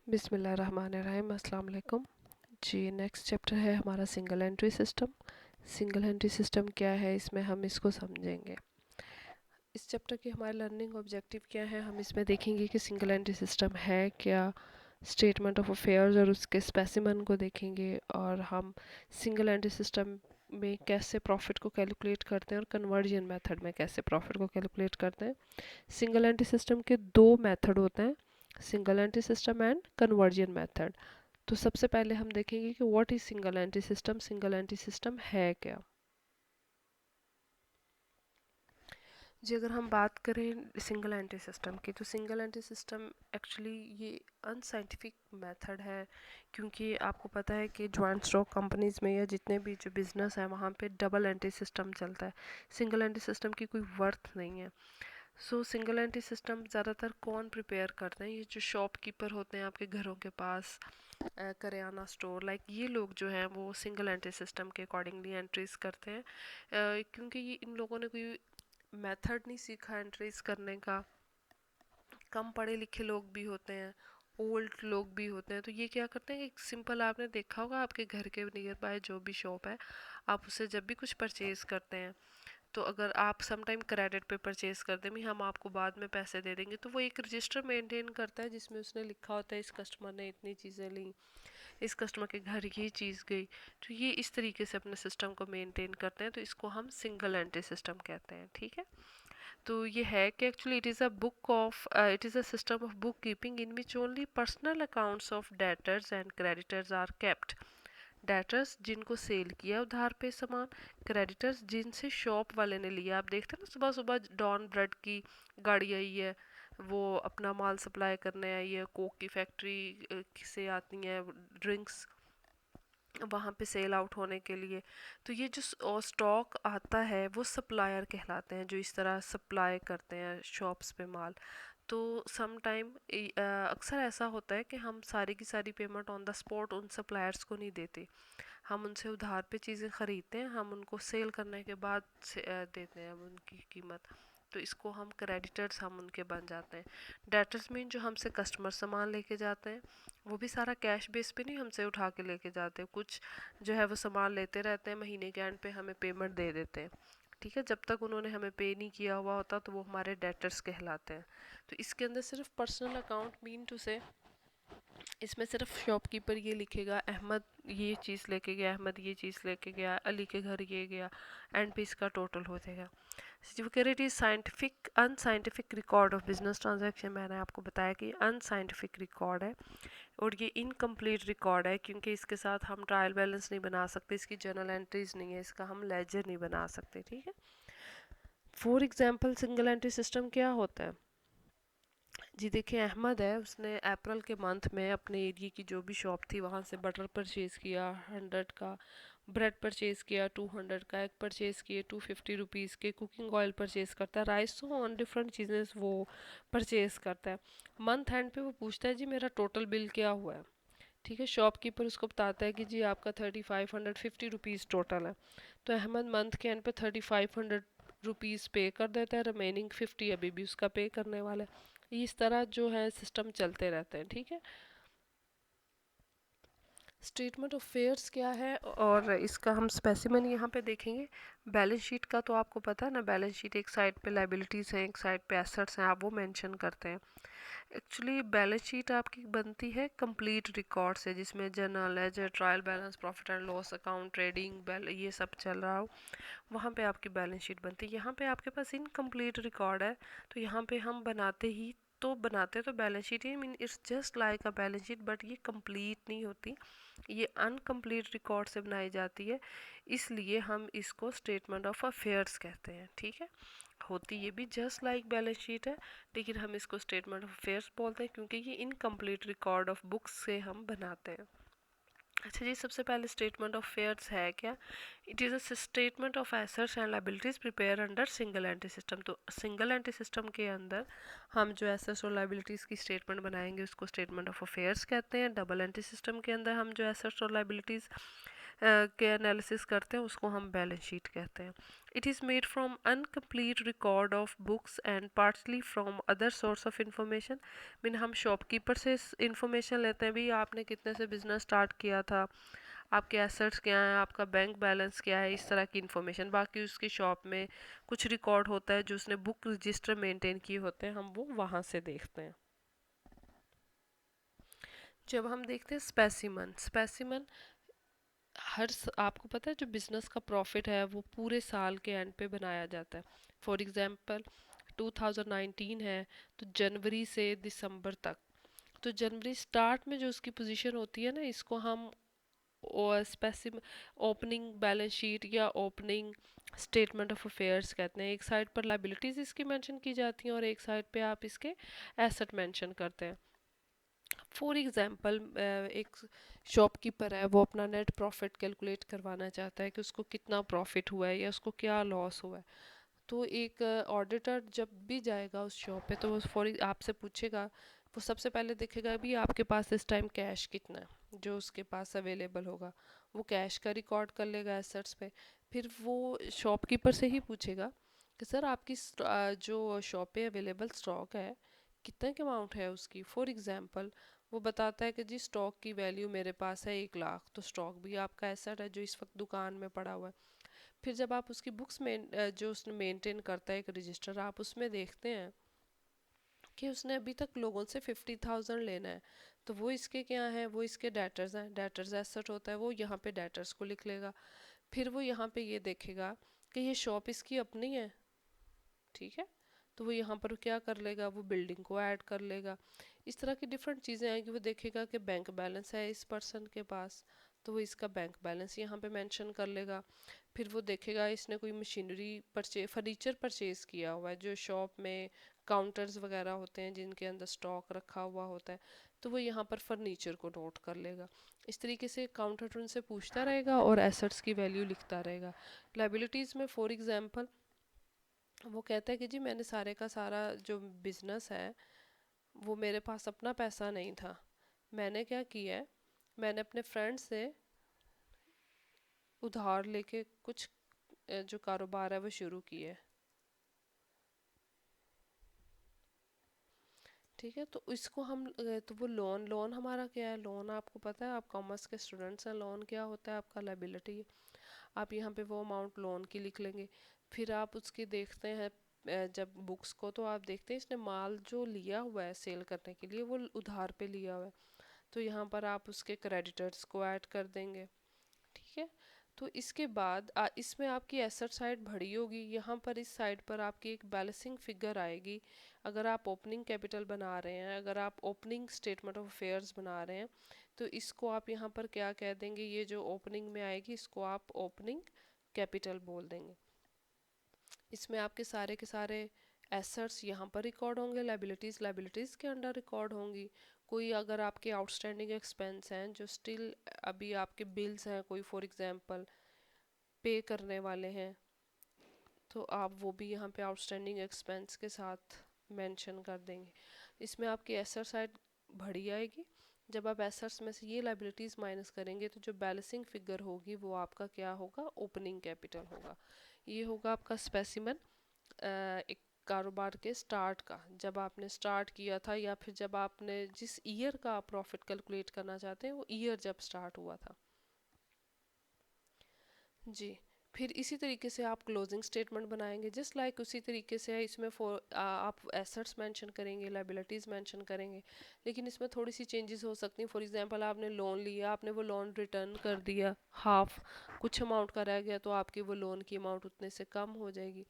बिस्मिल्लाहिर्रहमानिर्रहीम, अस्सलाम वालेकुम जी। नेक्स्ट चैप्टर है हमारा single entry system. Single entry system क्या है, इसमें हम इसको समझेंगे। इस चैप्टर की हमारे लर्निंग ऑब्जेक्टिव क्या है, हम इसमें देखेंगे कि सिंगल एंट्री सिस्टम है क्या, स्टेटमेंट ऑफ अफेयर्स और उसके स्पेसिमन को देखेंगे, और हम सिंगल एंट्री सिस्टम में कैसे प्रॉफिट को कैलकुलेट करते हैं और कन्वर्जन मेथड में कैसे प्रॉफिट को कैलकुलेट करते हैं। सिंगल एंट्री सिस्टम के दो मेथड होते हैं, single entry system and conversion method. तो सबसे पहले हम देखेंगे कि what is single entry system, single entry system है क्या। जी, अगर हम बात करें सिंगल एंट्री सिस्टम की, तो सिंगल एंट्री सिस्टम एक्चुअली ये अनसाइंटिफिक मेथड है, क्योंकि आपको पता है कि जॉइंट स्टॉक कंपनीज में या जितने भी जो बिजनेस है वहाँ पे डबल एंट्री सिस्टम चलता है। सिंगल एंट्री सिस्टम की कोई वर्थ नहीं है। सो सिंगल एंट्री सिस्टम ज़्यादातर कौन प्रिपेयर करते हैं, ये जो शॉपकीपर होते हैं आपके घरों के पास, करियाना स्टोर, लाइक ये लोग जो हैं वो सिंगल एंट्री सिस्टम के अकॉर्डिंगली एंट्रीज करते हैं। क्योंकि ये इन लोगों ने कोई मेथड नहीं सीखा एंट्रीज करने का। कम पढ़े लिखे लोग भी होते हैं, ओल्ड लोग भी होते हैं, तो ये क्या करते हैं, एक सिंपल आपने देखा होगा आपके घर के नियर बाय जो भी शॉप है, आप उससे जब भी कुछ परचेज करते हैं, तो अगर आप सम टाइम क्रेडिट पे परचेज कर दें, हम आपको बाद में पैसे दे देंगे, तो वो एक रजिस्टर मेंटेन करता है जिसमें उसने लिखा होता है इस कस्टमर ने इतनी चीज़ें ली, इस कस्टमर के घर ये चीज़ गई। तो ये इस तरीके से अपने सिस्टम को मेंटेन करते हैं, तो इसको हम सिंगल एंट्री सिस्टम कहते हैं। ठीक है, तो ये है कि actually it is a system of book keeping in which only personal accounts of debtors and creditors are kept. Debtors जिनको सेल किया उधार पे सामान, क्रेडिटर्स जिनसे शॉप वाले ने लिया। आप देखते हैं ना, सुबह सुबह डॉन ब्रेड की गाड़ी आई है, वो अपना माल सप्लाई करने आई है, कोक की फैक्ट्री से आती हैं ड्रिंक्स वहाँ पे सेल आउट होने के लिए। तो ये जो स्टॉक आता है वो सप्लायर कहलाते हैं, जो इस तरह सप्लाई करते हैं शॉप्स पे माल। तो सम टाइम अक्सर ऐसा होता है कि हम सारी की सारी पेमेंट ऑन द स्पॉट उन सप्लायर्स को नहीं देते, हम उनसे उधार पे चीज़ें ख़रीदते हैं, हम उनको सेल करने के बाद देते हैं उनकी कीमत। तो इसको हम क्रेडिटर्स हम उनके बन जाते हैं। डेटर्स मीन जो हमसे कस्टमर सामान लेके जाते हैं, वो भी सारा कैश बेस पे नहीं हमसे उठा के लेके जाते, कुछ जो है वो सामान लेते रहते हैं, महीने के एंड पे हमें पेमेंट दे देते हैं। ठीक है, जब तक उन्होंने हमें पे नहीं किया हुआ होता तो वो हमारे डेटर्स कहलाते हैं। तो इसके अंदर सिर्फ पर्सनल अकाउंट मीन टू से, इसमें सिर्फ शॉपकीपर ये लिखेगा अहमद ये चीज़ लेके गया, अहमद ये चीज़ लेके गया, अली के घर ये गया, एंड पे इसका टोटल हो जाएगा। Security scientific unscientific record of business transaction, मैंने आपको बताया कि अनसाइंटिफिक रिकॉर्ड है और ये इनकम्प्लीट रिकॉर्ड है, क्योंकि इसके साथ हम ट्रायल बैलेंस नहीं बना सकते, इसकी जर्नल एंट्रीज नहीं है, इसका हम लेजर नहीं बना सकते। ठीक है, for example single entry system क्या होता है। जी देखिए, अहमद है, उसने अप्रैल के मंथ में अपने एरिया की जो भी शॉप थी वहाँ से बटर परचेज़ किया 100 का, ब्रेड परचेज़ किया 200 का, एग परचेज़ किए 250 रुपीज़ के, कुकिंग ऑयल परचेज़ करता है, राइस तो ऑन डिफरेंट चीज़ें वो परचेज़ करता है। मंथ एंड पे वो पूछता है जी मेरा टोटल बिल क्या हुआ है। ठीक है, शॉपकीपर उसको बताता है कि जी आपका 3550 रुपीज़ टोटल है। तो अहमद मंथ के एंड पे 3500 रुपीज़ पे कर देता है, रिमेनिंग 50 अभी भी उसका पे करने वाला है। इस तरह जो है सिस्टम चलते रहते हैं। ठीक है, स्टेटमेंट ऑफ फेयर्स क्या है और इसका हम स्पेसिमन यहाँ पे देखेंगे। बैलेंस शीट का तो आपको पता है ना, बैलेंस शीट एक साइड पे लाइबिलिटीज़ हैं, एक साइड पे एसेट्स हैं, आप वो मेंशन करते हैं। एक्चुअली बैलेंस शीट आपकी बनती है कंप्लीट रिकॉर्ड से, जिसमें journal ledger, trial balance, profit and loss account, trading बैल ये सब चल रहा हो, वहाँ पे आपकी बैलेंस शीट बनती है। यहाँ पे आपके पास इनकम्प्लीट रिकॉर्ड है, तो यहाँ पे हम बनाते तो balance sheet he, mean it's just like a balance sheet, but ये कंप्लीट नहीं होती, ये अनकम्प्लीट रिकॉर्ड से बनाई जाती है, इसलिए हम इसको स्टेटमेंट ऑफ अफेयर्स कहते हैं। ठीक है, होती ये भी जस्ट लाइक बैलेंस शीट है, लेकिन हम इसको स्टेटमेंट ऑफ अफेयर्स बोलते हैं क्योंकि ये इनकम्प्लीट रिकॉर्ड ऑफ बुक्स से हम बनाते हैं। अच्छा जी, सबसे पहले स्टेटमेंट ऑफ फेयर्स है क्या। It is a statement of assets and liabilities prepare under single entry system. तो सिंगल एंट्री सिस्टम के अंदर हम जो एसेट्स और लायबिलिटीज़ की स्टेटमेंट बनाएंगे उसको स्टेटमेंट ऑफ अफेयर्स कहते हैं। डबल एंट्री सिस्टम के अंदर हम जो एसेट्स और लायबिलिटीज़ के एनालिसिस करते हैं उसको हम बैलेंस शीट कहते हैं। It is made from incomplete record of books and partly from other source of information. Mean हम शॉपकीपर से इंफॉर्मेशन लेते हैं भी आपने कितने से बिजनेस स्टार्ट किया था, आपके एसेट्स क्या हैं, आपका बैंक बैलेंस क्या है, इस तरह की इंफॉर्मेशन। बाकी उसकी शॉप में कुछ रिकॉर्ड होता है जो उसने बुक रजिस्टर मेंटेन किए होते हैं, हम वो वहाँ से देखते हैं। जब हम देखते हैं स्पेसिमन, स्पेसिमन आपको पता है जो बिजनेस का प्रॉफिट है वो पूरे साल के एंड पे बनाया जाता है। फॉर एग्जांपल 2019 है तो जनवरी से दिसंबर तक, तो जनवरी स्टार्ट में जो उसकी पोजीशन होती है ना, इसको हम स्पेसिम ओपनिंग बैलेंस शीट या ओपनिंग स्टेटमेंट ऑफ अफेयर्स कहते हैं। एक साइड पर लाइबिलिटीज इसकी मेंशन की जाती हैं और एक साइड पे आप इसके एसेट मेंशन करते हैं। फॉर एग्जांपल एक शॉपकीपर है, वो अपना नेट प्रॉफिट कैलकुलेट करवाना चाहता है कि उसको कितना प्रॉफिट हुआ है या उसको क्या लॉस हुआ है। तो एक ऑडिटर जब भी जाएगा उस शॉप पे तो वो फॉर आपसे पूछेगा, वो सबसे पहले देखेगा भी आपके पास इस टाइम कैश कितना है, जो उसके पास अवेलेबल होगा वो कैश का रिकॉर्ड कर लेगा एसेट्स पे। फिर वो शॉपकीपर से ही पूछेगा कि सर आपकी जो शॉप पे अवेलेबल स्टॉक है कितने के अमाउंट है उसकी। फॉर एग्जांपल वो बताता है कि जी स्टॉक की वैल्यू मेरे पास है 1 लाख, तो स्टॉक भी आपका एसेट है जो इस वक्त दुकान में पड़ा हुआ है। फिर जब आप उसकी बुक्स में जो उसने मेंटेन करता है एक रजिस्टर, आप उसमें देखते हैं कि उसने अभी तक लोगों से 50,000 लेना है, तो वो इसके क्या हैं, वो इसके डेटर्स हैं, डेटर्स एसेट होता है, वो यहाँ पे डेटर्स को लिख लेगा। फिर वो यहाँ पे ये देखेगा कि ये शॉप इसकी अपनी है, ठीक है, तो वो यहाँ पर क्या कर लेगा, वो बिल्डिंग को ऐड कर लेगा। इस तरह की डिफरेंट चीज़ें आएंगी। वो देखेगा कि बैंक बैलेंस है इस पर्सन के पास, तो वो इसका बैंक बैलेंस यहाँ पे मेंशन कर लेगा। फिर वो देखेगा इसने कोई मशीनरी फर्नीचर परचेज किया हुआ है, जो शॉप में काउंटर्स वगैरह होते हैं जिनके अंदर स्टॉक रखा हुआ होता है, तो वो यहाँ पर फर्नीचर को नोट कर लेगा। इस तरीके से काउंटर उनसे पूछता रहेगा और एसेट्स की वैल्यू लिखता रहेगा। लाइबिलिटीज़ में फॉर एग्जांपल वो कहता है कि जी मैंने सारे का सारा जो बिजनेस है वो मेरे पास अपना पैसा नहीं था, मैंने क्या किया है, मैंने अपने फ्रेंड से उधार लेके कुछ जो कारोबार है वो शुरू किया है, ठीक है। तो इसको हम तो वो लोन, लोन हमारा क्या है, लोन आपको पता है, आप कॉमर्स के स्टूडेंट्स हैं, लोन क्या होता है, आपका लाइबिलिटी है। आप यहाँ पे वो अमाउंट लोन की लिख लेंगे। फिर आप उसके देखते हैं जब बुक्स को, तो आप देखते हैं इसने माल जो लिया हुआ है सेल करने के लिए वो उधार पे लिया हुआ है, तो यहाँ पर आप उसके क्रेडिटर्स को ऐड कर देंगे, ठीक है। तो इसके बाद इसमें आपकी एसेट साइड बढ़ी होगी, यहाँ पर इस साइड पर आपकी एक बैलेंसिंग फिगर आएगी। अगर आप ओपनिंग कैपिटल बना रहे हैं, अगर आप ओपनिंग स्टेटमेंट ऑफ अफेयर्स बना रहे हैं, तो इसको आप यहाँ पर क्या कह देंगे, ये जो ओपनिंग में आएगी इसको आप ओपनिंग कैपिटल बोल देंगे। इसमें आपके सारे के सारे एसेट्स यहाँ पर रिकॉर्ड होंगे, लाइबिलिटीज़ लाइबिलिटीज़ के अंडर रिकॉर्ड होंगी। कोई अगर आपके आउटस्टैंडिंग एक्सपेंस हैं जो स्टिल अभी आपके बिल्स हैं, कोई फॉर एग्जांपल पे करने वाले हैं, तो आप वो भी यहाँ पे आउटस्टैंडिंग एक्सपेंस के साथ मेंशन कर देंगे। इसमें आपकी एसेट साइड बढ़ी आएगी। जब आप एसेट्स में से ये लाइबिलिटीज़ माइनस करेंगे तो जो बैलेंसिंग फिगर होगी वो आपका क्या होगा, ओपनिंग कैपिटल होगा। ये होगा आपका स्पेसिमन एक कारोबार के स्टार्ट का, जब आपने स्टार्ट किया था या फिर जब आपने जिस ईयर का आप प्रॉफिट कैलकुलेट करना चाहते हैं वो ईयर जब स्टार्ट हुआ था। जी। फिर इसी तरीके से आप क्लोजिंग स्टेटमेंट बनाएंगे, जस्ट लाइक उसी तरीके से इसमें आप एसेट्स मेंशन करेंगे, लाइबिलिटीज़ मेंशन करेंगे, लेकिन इसमें थोड़ी सी चेंजेस हो सकती हैं। फॉर एग्जांपल आपने लोन लिया, आपने वो लोन रिटर्न कर दिया, हाफ कुछ अमाउंट का रह गया तो आपकी वो लोन की अमाउंट उतने से कम हो जाएगी।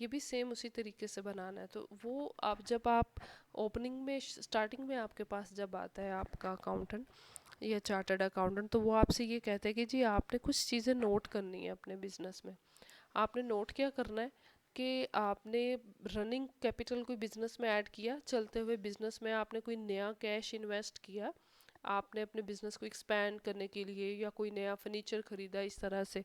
ये भी सेम उसी तरीके से बनाना है। तो वो आप जब आप ओपनिंग में स्टार्टिंग में आपके पास जब आता है आपका अकाउंटेंट या चार्टर्ड अकाउंटेंट, तो वो आपसे ये कहते हैं कि जी आपने कुछ चीज़ें नोट करनी है अपने बिजनेस में। आपने नोट क्या करना है कि आपने रनिंग कैपिटल कोई बिजनेस में ऐड किया, चलते हुए बिजनेस में आपने कोई नया कैश इन्वेस्ट किया, आपने अपने बिजनेस को एक्सपैंड करने के लिए या कोई नया फर्नीचर खरीदा, इस तरह से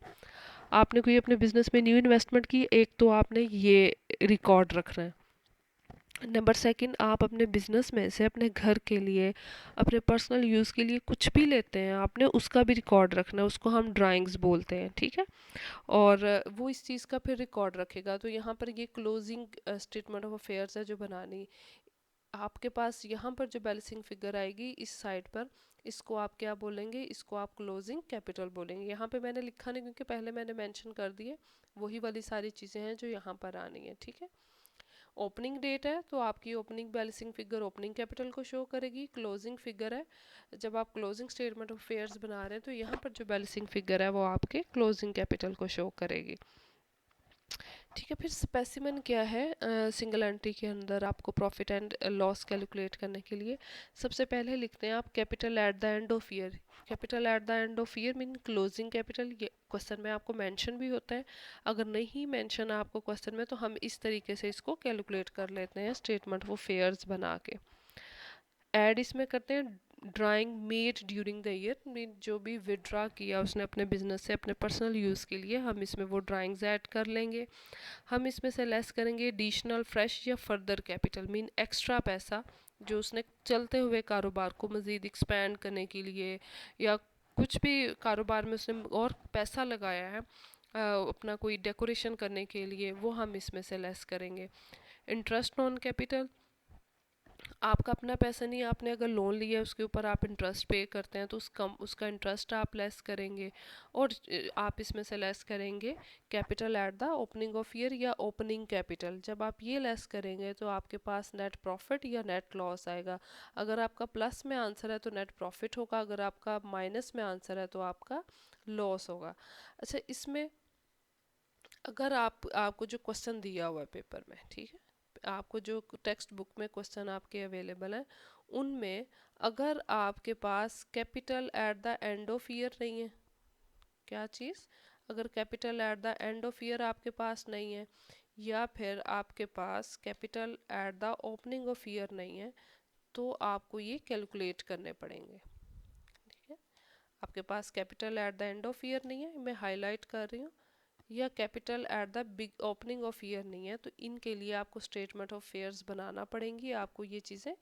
आपने कोई अपने बिजनेस में न्यू इन्वेस्टमेंट की, एक तो आपने ये रिकॉर्ड रखना है। नंबर सेकंड, आप अपने बिजनेस में से अपने घर के लिए, अपने पर्सनल यूज़ के लिए कुछ भी लेते हैं, आपने उसका भी रिकॉर्ड रखना है, उसको हम ड्राइंग्स बोलते हैं, ठीक है। और वो इस चीज़ का फिर रिकॉर्ड रखेगा। तो यहाँ पर ये क्लोजिंग स्टेटमेंट ऑफ अफेयर्स है जो बनानी आपके पास। यहाँ पर जो बैलेंसिंग फिगर आएगी इस साइड पर, इसको आप क्या बोलेंगे, इसको आप क्लोजिंग कैपिटल बोलेंगे। यहाँ पे मैंने लिखा नहीं क्योंकि पहले मैंने मेंशन कर दिए, वही वाली सारी चीज़ें हैं जो यहाँ पर आनी है, ठीक है। ओपनिंग डेट है तो आपकी opening balancing figure opening capital को शो करेगी। क्लोजिंग फिगर है, जब आप क्लोजिंग स्टेटमेंट ऑफ अफेयर्स बना रहे हैं तो यहाँ पर जो बैलेंसिंग फिगर है वो आपके क्लोजिंग कैपिटल को शो करेगी, ठीक है। फिर स्पेसिमेन क्या है, सिंगल एंट्री के अंदर आपको प्रॉफिट एंड लॉस कैलकुलेट करने के लिए सबसे पहले लिखते हैं आप capital at the end of year. Capital at the end of year mean closing capital. ये क्वेश्चन में आपको मेंशन भी होता है, अगर नहीं मेंशन है आपको क्वेश्चन में तो हम इस तरीके से इसको कैलकुलेट कर लेते हैं स्टेटमेंट ऑफ अफेयर्स बना के। ऐड इसमें करते हैं drawing made during the year, mean जो भी विड्रा किया उसने अपने बिजनेस से अपने पर्सनल यूज़ के लिए, हम इसमें वो ड्राइंग्स ऐड कर लेंगे। हम इसमें से लेस करेंगे एडिशनल फ्रेश या फर्दर कैपिटल, मीन एक्स्ट्रा पैसा जो उसने चलते हुए कारोबार को मज़ीद एक्सपैंड करने के लिए या कुछ भी कारोबार में उसने और पैसा लगाया है अपना कोई डेकोरेशन करने के लिए, वो हम इसमें से लेस करेंगे। इंटरेस्ट ऑन कैपिटल, आपका अपना पैसा नहीं, आपने अगर लोन लिया है उसके ऊपर आप इंटरेस्ट पे करते हैं तो उसका इंटरेस्ट आप लेस करेंगे। और आप इसमें से लेस करेंगे capital at the opening of year या ओपनिंग कैपिटल। जब आप ये लेस करेंगे तो आपके पास नेट प्रॉफिट या नेट लॉस आएगा। अगर आपका प्लस में आंसर है तो नेट प्रॉफिट होगा, अगर आपका माइनस में आंसर है तो आपका लॉस होगा। अच्छा, इसमें अगर आपको जो क्वेश्चन दिया हुआ है पेपर में, ठीक है, आपको जो टेक्स्ट बुक में क्वेश्चन आपके अवेलेबल हैं उनमें अगर आपके पास capital at the end of year नहीं है, क्या चीज़, अगर capital at the end of year आपके पास नहीं है या फिर आपके पास capital at the opening of year नहीं है तो आपको ये कैलकुलेट करने पड़ेंगे, ठीक है। आपके पास capital at the end of year नहीं है, मैं हाईलाइट कर रही हूँ, या capital at the big opening of year नहीं है, तो इनके लिए आपको स्टेटमेंट ऑफ फेयर्स बनाना पड़ेंगी, आपको ये चीज़ें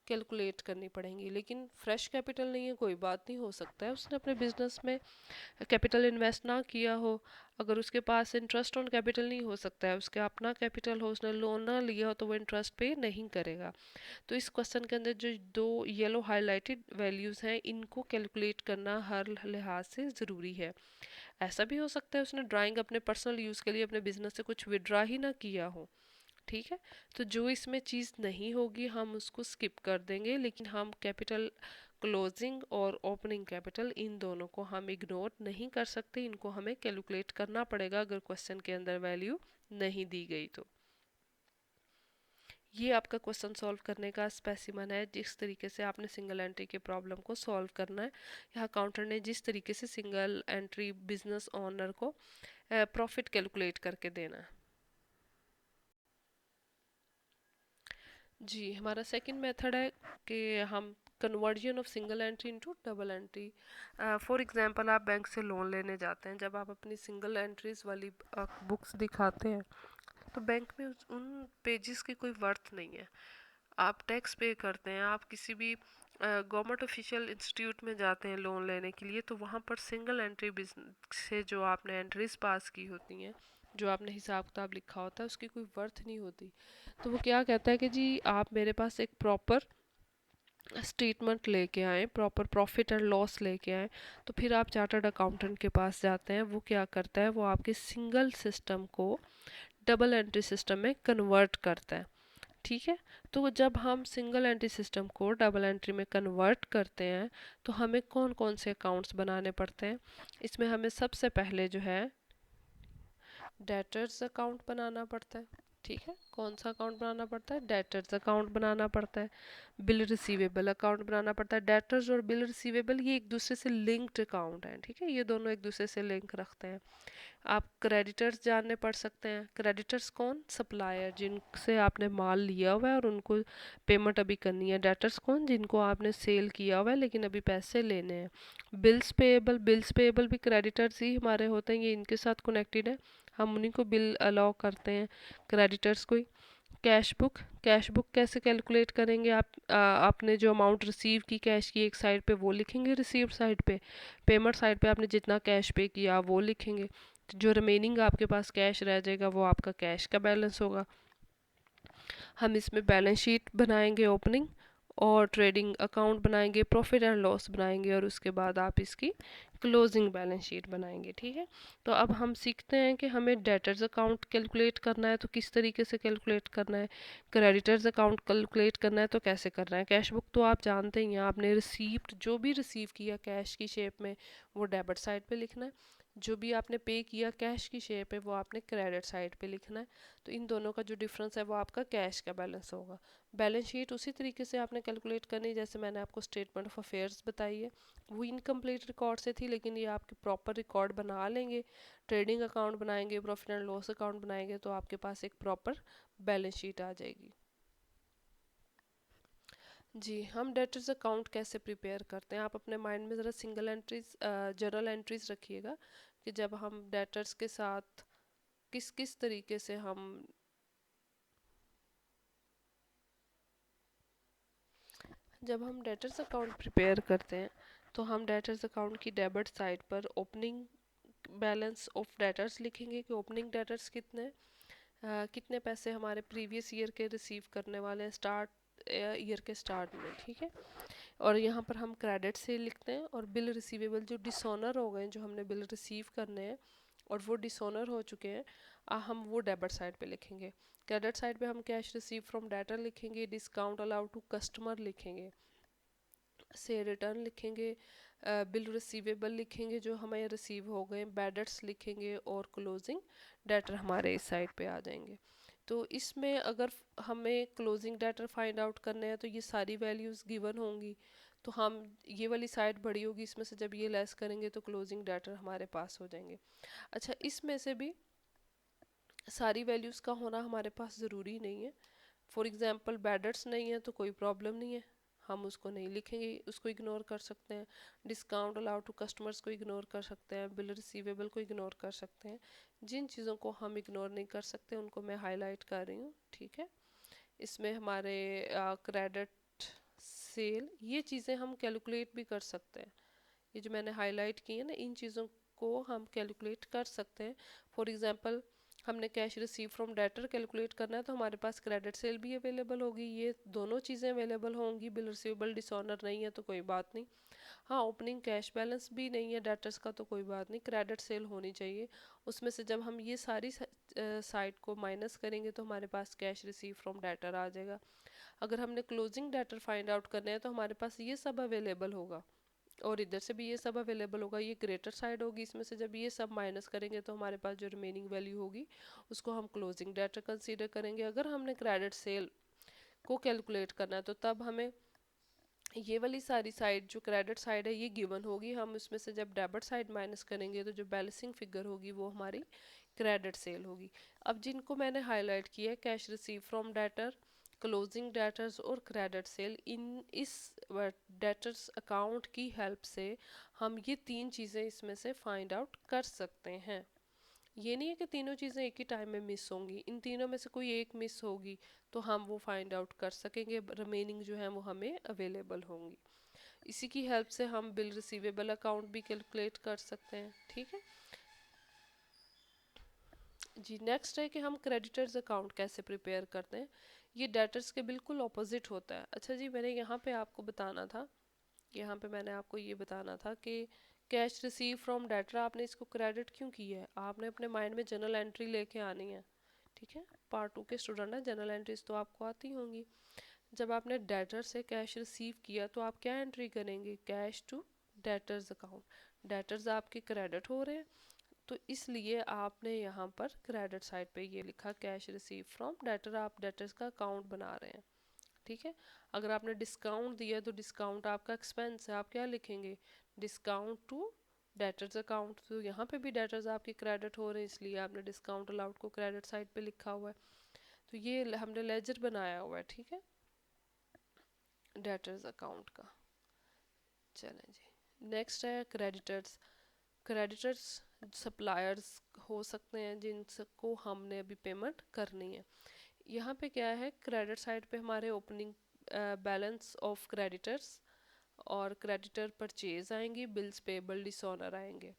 कैलकुलेट करनी पड़ेंगी। लेकिन फ्रेश कैपिटल नहीं है कोई बात नहीं, हो सकता है उसने अपने बिजनेस में कैपिटल इन्वेस्ट ना किया हो, अगर उसके पास इंटरेस्ट ऑन कैपिटल नहीं हो सकता है, उसका अपना कैपिटल हो, उसने लोन ना लिया हो तो वो इंटरेस्ट पे नहीं करेगा। तो इस क्वेश्चन के अंदर जो दो येलो हाईलाइटेड वैल्यूज़ हैं इनको कैलकुलेट करना हर लिहाज से ज़रूरी है। ऐसा भी हो सकता है उसने ड्राइंग अपने पर्सनल यूज़ के लिए अपने बिजनेस से कुछ विड्रा ही ना किया हो, ठीक है। तो जो इसमें चीज़ नहीं होगी हम उसको स्किप कर देंगे, लेकिन हम कैपिटल क्लोजिंग और ओपनिंग कैपिटल इन दोनों को हम इग्नोर नहीं कर सकते, इनको हमें कैलकुलेट करना पड़ेगा अगर क्वेश्चन के अंदर वैल्यू नहीं दी गई तो। ये आपका क्वेश्चन सॉल्व करने का स्पेसिमन है, जिस तरीके से आपने सिंगल एंट्री के प्रॉब्लम को सॉल्व करना है, या अकाउंटेंट ने जिस तरीके से सिंगल एंट्री बिजनेस ओनर को प्रॉफिट कैलकुलेट करके देना है। जी, हमारा सेकंड मेथड है कि हम conversion of single entry into double entry. For example आप बैंक से लोन लेने जाते हैं, जब आप अपनी सिंगल एंट्रीज वाली बुक्स दिखाते हैं तो बैंक में उन पेजेस की कोई वर्थ नहीं है। आप टैक्स पे करते हैं, आप किसी भी गवर्नमेंट ऑफिशियल इंस्टीट्यूट में जाते हैं लोन लेने के लिए, तो वहाँ पर सिंगल एंट्री बिजनेस से जो आपने एंट्रीज पास की होती हैं, जो आपने हिसाब किताब लिखा होता है, उसकी कोई वर्थ नहीं होती। तो वो क्या कहता है कि जी आप मेरे पास एक प्रॉपर स्टेटमेंट लेके आए, प्रॉपर प्रॉफिट एंड लॉस लेके आए। तो फिर आप चार्टर्ड अकाउंटेंट के पास जाते हैं, वो क्या करता है, वो आपके सिंगल सिस्टम को डबल एंट्री सिस्टम में कन्वर्ट करता है, ठीक है। तो जब हम सिंगल एंट्री सिस्टम को डबल एंट्री में कन्वर्ट करते हैं तो हमें कौन कौन से अकाउंट्स बनाने पड़ते हैं। इसमें हमें सबसे पहले जो है डेटर्स अकाउंट बनाना पड़ता है, ठीक है। कौन सा अकाउंट बनाना पड़ता है, डेटर्स अकाउंट बनाना पड़ता है। बिल रिसीवेबल अकाउंट बनाना पड़ता है। डेटर्स और बिल रिसीवेबल ये एक दूसरे से लिंक्ड अकाउंट हैं, ठीक है, ये दोनों एक दूसरे से लिंक रखते हैं। आप क्रेडिटर्स जानने पड़ सकते हैं। क्रेडिटर्स कौन, सप्लायर जिनसे आपने माल लिया हुआ है और उनको पेमेंट अभी करनी है। डेटर्स कौन, जिनको आपने सेल किया हुआ है लेकिन अभी पैसे लेने हैं। बिल्स पेएबल भी क्रेडिटर्स ही हमारे होते हैं, ये इनके साथ कनेक्टेड है, हम उन्हीं को बिल अलाउ करते हैं, क्रेडिटर्स को ही। कैश बुक कैसे कैलकुलेट करेंगे आप? आपने जो अमाउंट रिसीव की कैश की एक साइड पे वो लिखेंगे, रिसीव साइड पे पेमेंट साइड पे आपने जितना कैश पे किया वो लिखेंगे। तो जो रिमेनिंग आपके पास कैश रह जाएगा वो आपका कैश का बैलेंस होगा। हम इसमें बैलेंस शीट बनाएंगे ओपनिंग, और ट्रेडिंग अकाउंट बनाएंगे, प्रॉफिट एंड लॉस बनाएंगे, और उसके बाद आप इसकी क्लोजिंग बैलेंस शीट बनाएंगे। ठीक है, तो अब हम सीखते हैं कि हमें डेटर्स अकाउंट कैलकुलेट करना है तो किस तरीके से कैलकुलेट करना है, क्रेडिटर्स अकाउंट कैलकुलेट करना है तो कैसे करना है। कैश बुक तो आप जानते ही हैं, आपने रिसीव्ड जो भी रिसीव किया कैश की शेप में वो डेबिट साइड पे लिखना है, जो भी आपने पे किया कैश की शेप है वो आपने क्रेडिट साइड पे लिखना है। तो इन दोनों का जो डिफरेंस है वो आपका कैश का बैलेंस होगा। बैलेंस शीट उसी तरीके से आपने कैलकुलेट करनी है जैसे मैंने आपको स्टेटमेंट ऑफ अफेयर्स बताई है। वो इनकम्प्लीट रिकॉर्ड से थी, लेकिन ये आपके प्रॉपर रिकॉर्ड बना लेंगे, ट्रेडिंग अकाउंट बनाएंगे, प्रॉफिट एंड लॉस अकाउंट बनाएंगे, तो आपके पास एक प्रॉपर बैलेंस शीट आ जाएगी। जी, हम डेटर्स अकाउंट कैसे प्रिपेयर करते हैं, आप अपने माइंड में ज़रा सिंगल एंट्रीज जर्नल एंट्रीज रखिएगा कि जब हम डेटर्स के साथ किस किस तरीके से हम जब हम डेटर्स अकाउंट प्रिपेयर करते हैं तो हम डेटर्स अकाउंट की डेबिट साइड पर ओपनिंग बैलेंस ऑफ डेटर्स लिखेंगे कि ओपनिंग डेटर्स कितने पैसे हमारे प्रीवियस ईयर के रिसीव करने वाले हैं स्टार्ट ईयर के स्टार्ट में। ठीक है, और यहाँ पर हम क्रेडिट से लिखते हैं, और बिल रिसीवेबल जो डिसऑनर हो गए, जो हमने बिल रिसीव करने हैं और वो डिसऑनर हो चुके हैं, हम वो डेबिट साइड पे लिखेंगे। क्रेडिट साइड पे हम कैश रिसीव फ्रॉम डेटर लिखेंगे, डिस्काउंट अलाउड टू कस्टमर लिखेंगे, से रिटर्न लिखेंगे, बिल रिसीवेबल लिखेंगे जो हमें रिसीव हो गए, बैड डेट्स लिखेंगे, और क्लोजिंग डेटर हमारे इस साइड पे आ जाएंगे। तो इसमें अगर हमें क्लोजिंग डेटर फाइंड आउट करने हैं तो ये सारी वैल्यूज़ गिवन होंगी, तो हम ये वाली साइड बड़ी होगी, इसमें से जब ये लेस करेंगे तो क्लोजिंग डेटर हमारे पास हो जाएंगे। अच्छा, इसमें से भी सारी वैल्यूज़ का होना हमारे पास ज़रूरी नहीं है। फॉर एग्जांपल बैड डेट्स नहीं है तो कोई प्रॉब्लम नहीं है, हम उसको नहीं लिखेंगे, उसको इग्नोर कर सकते हैं। डिस्काउंट अलाउड टू कस्टमर्स को इग्नोर कर सकते हैं, बिल रिसीवेबल को इग्नोर कर सकते हैं। जिन चीज़ों को हम इग्नोर नहीं कर सकते उनको मैं हाईलाइट कर रही हूँ। ठीक है, इसमें हमारे क्रेडिट सेल ये चीज़ें हम कैलकुलेट भी कर सकते हैं। ये जो मैंने हाईलाइट की है ना, इन चीज़ों को हम कैलकुलेट कर सकते हैं। फॉर एग्जांपल हमने cash receive from debtor calculate करना है तो हमारे पास क्रेडिट सेल भी अवेलेबल होगी, ये दोनों चीज़ें अवेलेबल होंगी। बिल रिसीवेबल डिसऑनर नहीं है तो कोई बात नहीं, हाँ ओपनिंग कैश बैलेंस भी नहीं है डेटर्स का तो कोई बात नहीं, क्रेडिट सेल होनी चाहिए। उसमें से जब हम ये सारी साइड को माइनस करेंगे तो हमारे पास कैश रिसीव फ्रॉम डेटर आ जाएगा। अगर हमने क्लोजिंग डेटर फाइंड आउट करना है तो हमारे पास ये सब अवेलेबल होगा, और इधर से भी ये सब अवेलेबल होगा, ये ग्रेटर साइड होगी। इसमें से जब ये सब माइनस करेंगे तो हमारे पास जो रिमेनिंग वैल्यू होगी उसको हम क्लोजिंग डेटा कंसीडर करेंगे। अगर हमने क्रेडिट सेल को कैलकुलेट करना है तो तब हमें ये वाली सारी साइड जो क्रेडिट साइड है ये गिवन होगी, हम इसमें से जब डेबिट साइड माइनस करेंगे तो जो बैलेंसिंग फिगर होगी वो हमारी क्रेडिट सेल होगी। अब जिनको मैंने हाईलाइट किया है cash receive from debtor, closing debtors और क्रेडिट सेल, इन इस डेटर्स अकाउंट की हेल्प से हम ये तीन चीज़ें इसमें से फाइंड आउट कर सकते हैं। ये नहीं है कि तीनों चीज़ें एक ही टाइम में मिस होंगी, इन तीनों में से कोई एक मिस होगी तो हम वो फाइंड आउट कर सकेंगे, रिमेनिंग जो है वो हमें अवेलेबल होंगी। इसी की हेल्प से हम बिल रिसीवेबल अकाउंट भी कैलकुलेट कर सकते हैं। ठीक है जी, नेक्स्ट है कि हम क्रेडिटर्स अकाउंट कैसे प्रिपेयर करते हैं। ये डेटर्स के बिल्कुल ऑपोजिट होता है। अच्छा जी, मैंने यहाँ पे आपको बताना था, यहाँ पे मैंने आपको ये बताना था कि कैश रिसीव फ्रॉम डेटर आपने इसको क्रेडिट क्यों किया है, आपने अपने माइंड में जनरल एंट्री लेके आनी है। ठीक है, पार्ट 2 के स्टूडेंट है, जनरल एंट्रीज तो आपको आती होंगी। जब आपने डेटर से कैश रिसीव किया तो आप क्या एंट्री करेंगे, cash to debtors account. Debtors आपके क्रेडिट हो रहे हैं तो इसलिए आपने यहाँ पर क्रेडिट साइड पे ये लिखा कैश रिसीव फ्रॉम डेटर, आप डेटर्स का अकाउंट बना रहे हैं। ठीक है, अगर आपने डिस्काउंट दिया तो डिस्काउंट आपका एक्सपेंस है, आप क्या लिखेंगे, डिस्काउंट टू डेटर्स अकाउंट। तो यहाँ पे भी डेटर्स आपके क्रेडिट हो रहे हैं इसलिए आपने डिस्काउंट अलाउड को क्रेडिट साइड पे लिखा हुआ है। तो ये हमने लेजर बनाया हुआ है। ठीक है, डेटर्स अकाउंट का। चलें जी, नेक्स्ट है क्रेडिटर्स। क्रेडिटर्स सप्लायर्स हो सकते हैं जिनको हमने अभी पेमेंट करनी है। यहाँ पे क्या है, क्रेडिट साइड पे हमारे ओपनिंग बैलेंस ऑफ क्रेडिटर्स और क्रेडिटर परचेज आएंगी, बिल्स पेबल डिसऑनर आएंगे।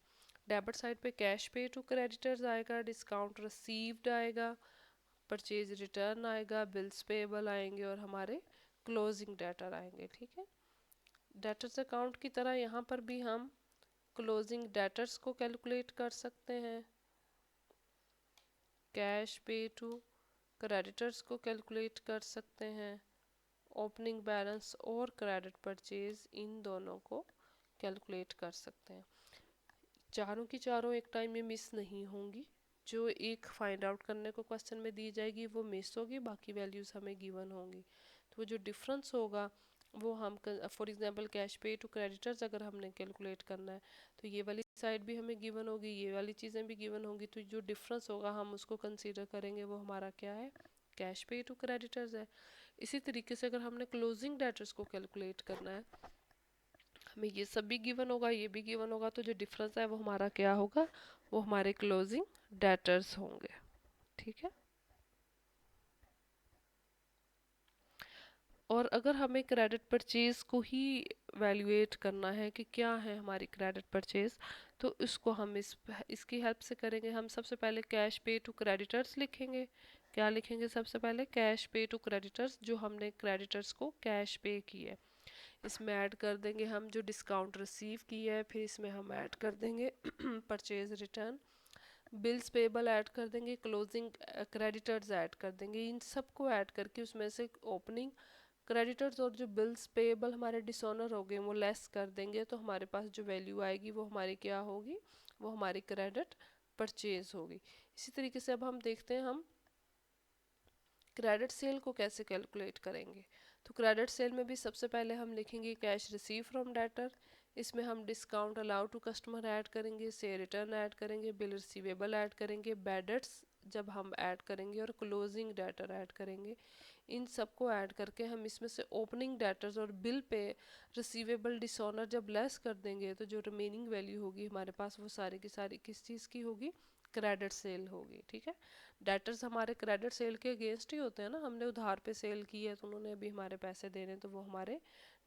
डेबिट साइड पे कैश पे टू क्रेडिटर्स आएगा, डिस्काउंट रिसीव्ड आएगा, परचेज रिटर्न आएगा, बिल्स पेबल आएंगे और हमारे क्लोजिंग डेटर आएंगे। ठीक है, डेटर्स अकाउंट की तरह यहाँ पर भी हम क्लोजिंग डेटर्स को कैलकुलेट कर सकते हैं, कैश पे टू क्रेडिटर्स को कैलकुलेट कर सकते हैं, ओपनिंग बैलेंस और क्रेडिट परचेज इन दोनों को कैलकुलेट कर सकते हैं। चारों की चारों एक टाइम में मिस नहीं होंगी, जो एक फाइंड आउट करने को क्वेश्चन में दी जाएगी वो मिस होगी, बाकी वैल्यूज हमें गिवन होंगी। तो वो जो डिफरेंस होगा वो हम, फॉर एग्जांपल कैश पे टू क्रेडिटर्स अगर हमने कैलकुलेट करना है तो ये वाली साइड भी हमें गिवन होगी, ये वाली चीज़ें भी गिवन होंगी, तो जो डिफरेंस होगा हम उसको कंसीडर करेंगे, वो हमारा क्या है, कैश पे टू क्रेडिटर्स है। इसी तरीके से अगर हमने क्लोजिंग डेटर्स को कैलकुलेट करना है, हमें ये सब भी गिवन होगा, ये भी गिवन होगा, तो जो डिफरेंस है वो हमारा क्या होगा, वो हमारे क्लोजिंग डेटर्स होंगे। ठीक है, और अगर हमें क्रेडिट परचेज को ही वैल्यूएट करना है कि क्या है हमारी क्रेडिट परचेज, तो इसको हम इसकी हेल्प से करेंगे। हम सबसे पहले कैश पे टू क्रेडिटर्स लिखेंगे। क्या लिखेंगे, सबसे पहले कैश पे टू क्रेडिटर्स, जो हमने क्रेडिटर्स को कैश पे की है, इसमें ऐड कर देंगे हम जो डिस्काउंट रिसीव की है, फिर इसमें हम ऐड कर देंगे purchase return, bills payable add कर देंगे, क्लोजिंग क्रेडिटर्स ऐड कर देंगे। इन सबको ऐड करके उसमें से ओपनिंग क्रेडिटर्स और जो बिल्स पेबल हमारे डिसऑनर हो गए वो लेस कर देंगे, तो हमारे पास जो वैल्यू आएगी वो हमारी क्या होगी, वो हमारी क्रेडिट परचेज होगी। इसी तरीके से अब हम देखते हैं हम क्रेडिट सेल को कैसे कैलकुलेट करेंगे। तो क्रेडिट सेल में भी सबसे पहले हम लिखेंगे कैश रिसीव फ्रॉम डेटर, इसमें हम discount allow to customer add करेंगे, से रिटर्न ऐड करेंगे, बिल रिसीवेबल ऐड करेंगे, बैड डेट्स जब हम ऐड करेंगे और क्लोजिंग डेटर ऐड करेंगे। इन सबको ऐड करके हम इसमें से ओपनिंग डेटर्स और बिल पे रिसीवेबल डिसऑनर जब लेस कर देंगे, तो जो रिमेनिंग वैल्यू होगी हमारे पास वो सारी की सारी किस चीज़ की होगी, क्रेडिट सेल होगी। ठीक है, डेटर्स हमारे क्रेडिट सेल के अगेंस्ट ही होते हैं ना, हमने उधार पे सेल की है तो उन्होंने अभी हमारे पैसे देने, तो वो हमारे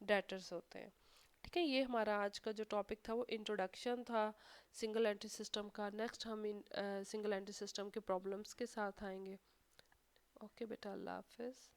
डेटर्स होते हैं। ठीक है, ये हमारा आज का जो टॉपिक था वो इंट्रोडक्शन था सिंगल एंट्री सिस्टम का। नेक्स्ट हम इन सिंगल एंट्री सिस्टम के प्रॉब्लम्स के साथ आएंगे। ओके बेटा, अल्लाह हाफिज़।